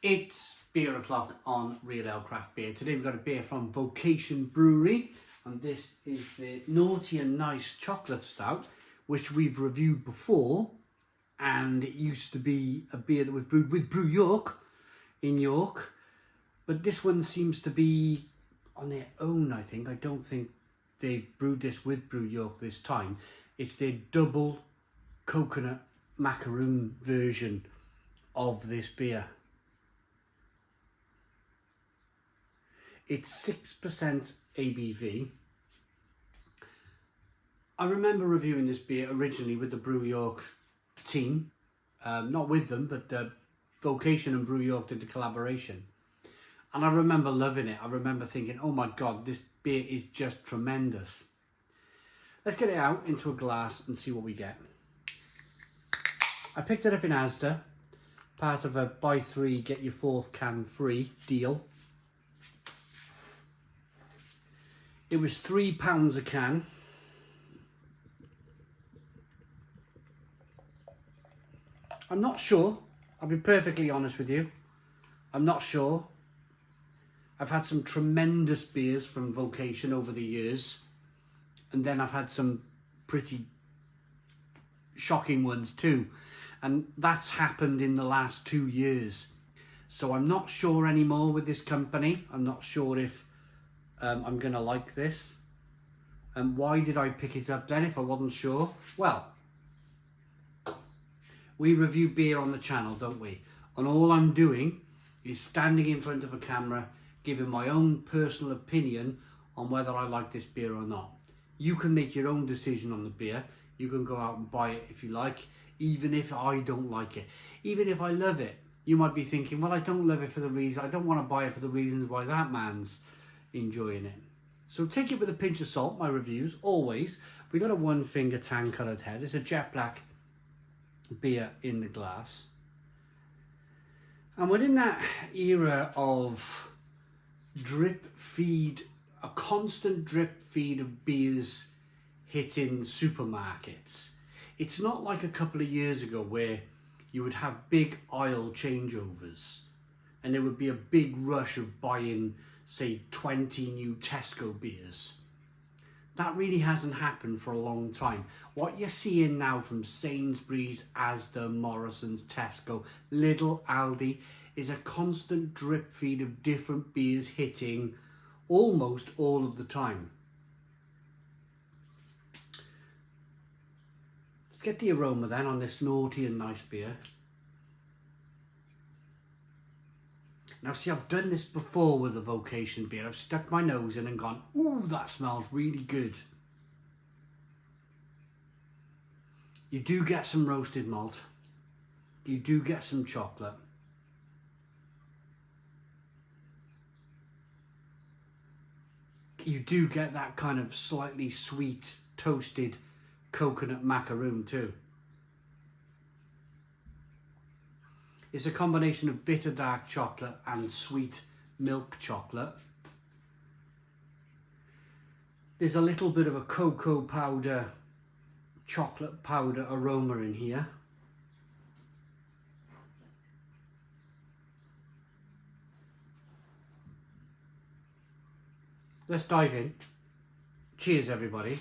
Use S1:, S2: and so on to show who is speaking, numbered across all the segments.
S1: It's beer o'clock on Real Ale Craft Beer. Today we've got a beer from Vocation Brewery, and this is the Naughty and Nice Chocolate Stout, which we've reviewed before, and it used to be a beer that was brewed with Brew York in York, but this one seems to be on their own, I think. I don't think they brewed this with Brew York this time. It's their double coconut macaroon version of this beer. It's 6% ABV. I remember reviewing this beer originally with the Brew York team. Not with them, but Vocation and Brew York did the collaboration. And I remember loving it. I remember thinking, oh my God, this beer is just tremendous. Let's get it out into a glass and see what we get. I picked it up in Asda, part of a buy three, get your fourth can free deal. It was £3 a can. I'm not sure. I'll be perfectly honest with you. I'm not sure. I've had some tremendous beers from Vocation over the years. And then I've had some pretty shocking ones too. And that's happened in the last 2 years. So I'm not sure anymore with this company. I'm not sure if I'm going to like this. And why did I pick it up then if I wasn't sure? Well, we review beer on the channel, don't we? And all I'm doing is standing in front of a camera, giving my own personal opinion on whether I like this beer or not. You can make your own decision on the beer. You can go out and buy it if you like, even if I don't like it. Even if I love it, you might be thinking, well, I don't love it for the reason, I don't want to buy it for the reasons why that man's enjoying it. So take it with a pinch of salt, my reviews, always. We got a one finger tan coloured head. It's a jet black beer in the glass. And we're in that era of drip feed, a constant drip feed of beers hitting supermarkets. It's not like a couple of years ago where you would have big aisle changeovers and there would be a big rush of buying, say, 20 new Tesco beers. That really hasn't happened for a long time. What you're seeing now from Sainsbury's, Asda, Morrison's, Tesco, Lidl, Aldi is a constant drip feed of different beers hitting almost all of the time. Let's get the aroma then on this Naughty and Nice beer. Now see, I've done this before with a Vocation beer. I've stuck my nose in and gone, ooh, that smells really good. You do get some roasted malt. You do get some chocolate. You do get that kind of slightly sweet, toasted coconut macaroon too. It's a combination of bitter dark chocolate and sweet milk chocolate. There's a little bit of a cocoa powder, chocolate powder aroma in here. Let's dive in. Cheers, everybody.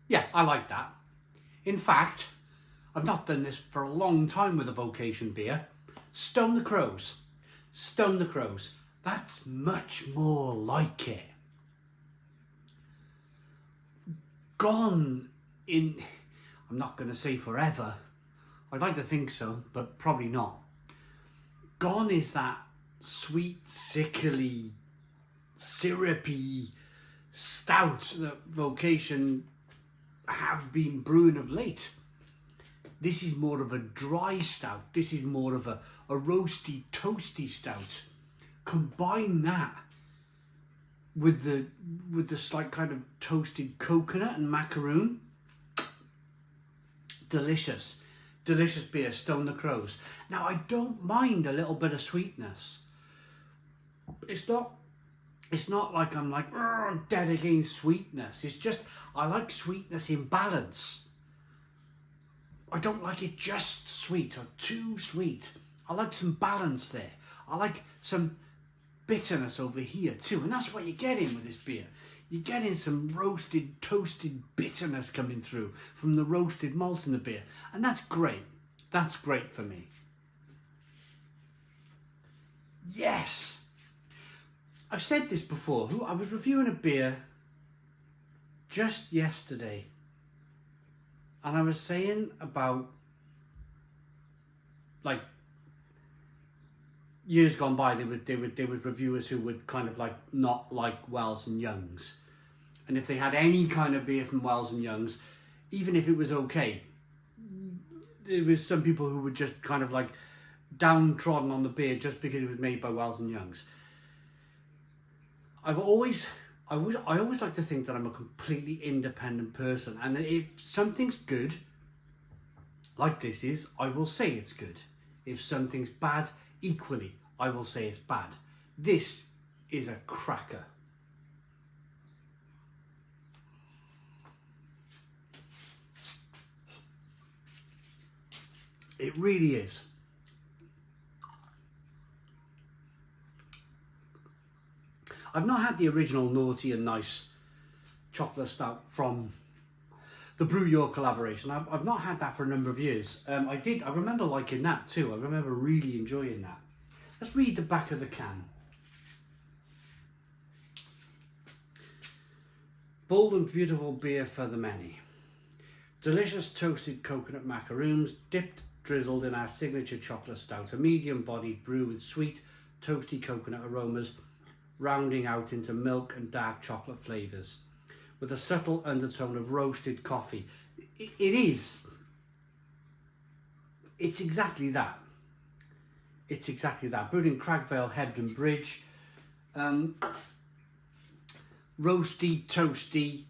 S1: Yeah, I like that. In fact, I've not done this for a long time with a Vocation beer. Stone the Crows. Stone the Crows. That's much more like it. Gone in, I'm not going to say forever. I'd like to think so, but probably not. Gone is that sweet, sickly, syrupy stout that Vocation have been brewing of late. This is more of a dry stout. This is more of a roasty, toasty stout. Combine that with the slight kind of toasted coconut and macaroon. Delicious beer, Stone the Crows. Now I don't mind a little bit of sweetness. It's not like I'm like dead against sweetness. It's just I like sweetness in balance. I don't like it just sweet or too sweet. I like some balance there. I like some bitterness over here too, and that's what you're getting with this beer. You're getting some roasted, toasted bitterness coming through from the roasted malt in the beer, and that's great. That's great for me. Yes! I've said this before. I was reviewing a beer just yesterday, and I was saying about, like, years gone by, there was reviewers who would kind of like not like Wells and Youngs, and if they had any kind of beer from Wells and Youngs, even if it was okay, there was some people who would just kind of like downtrodden on the beer just because it was made by Wells and Youngs. I always like to think that I'm a completely independent person, and if something's good, like this is, I will say it's good. If something's bad, equally, I will say it's bad. This is a cracker. It really is. I've not had the original Naughty and Nice chocolate stout from the Brew Your collaboration. I've not had that for a number of years. I remember liking that too. I remember really enjoying that. Let's read the back of the can. Bold and beautiful beer for the many. Delicious toasted coconut macaroons, dipped, drizzled in our signature chocolate stout. A medium-bodied brew with sweet, toasty coconut aromas, rounding out into milk and dark chocolate flavours, with a subtle undertone of roasted coffee. It's exactly that. It's exactly that. Brewed in Cragvale, Hebden Bridge. Roasty, toasty,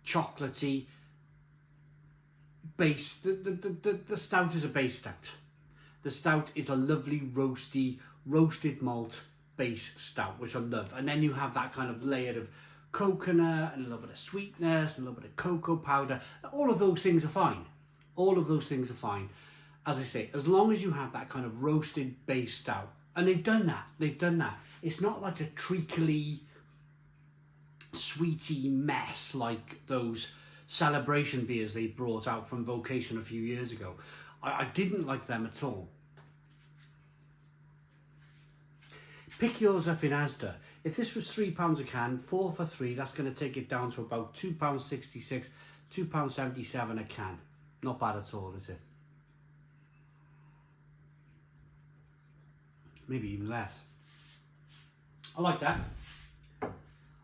S1: chocolatey base. The stout is a base stout. The stout is a lovely roasted malt base stout, which I love. And then you have that kind of layer of coconut and a little bit of sweetness, a little bit of cocoa powder. All of those things are fine. All of those things are fine. As I say, as long as you have that kind of roasted base stout. And they've done that. It's not like a treacly, sweety mess like those celebration beers they brought out from Vocation a few years ago. I didn't like them at all. Pick yours up in Asda. If this was £3 a can, 4 for 3, that's going to take it down to about £2.66, £2.77 a can. Not bad at all, is it? Maybe even less. I like that.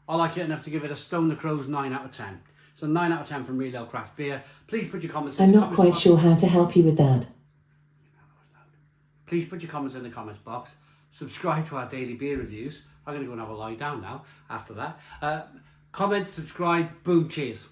S1: I like it enough to give it a Stone the Crows 9 out of 10. So 9 out of 10 from Real Ale Craft Beer. Please put your comments in the comments box.
S2: I'm not quite sure how to help you with that.
S1: Please put your comments in the comments box. Subscribe to our daily beer reviews. I'm going to go and have a lie down now after that. Comment, subscribe, boom, cheers.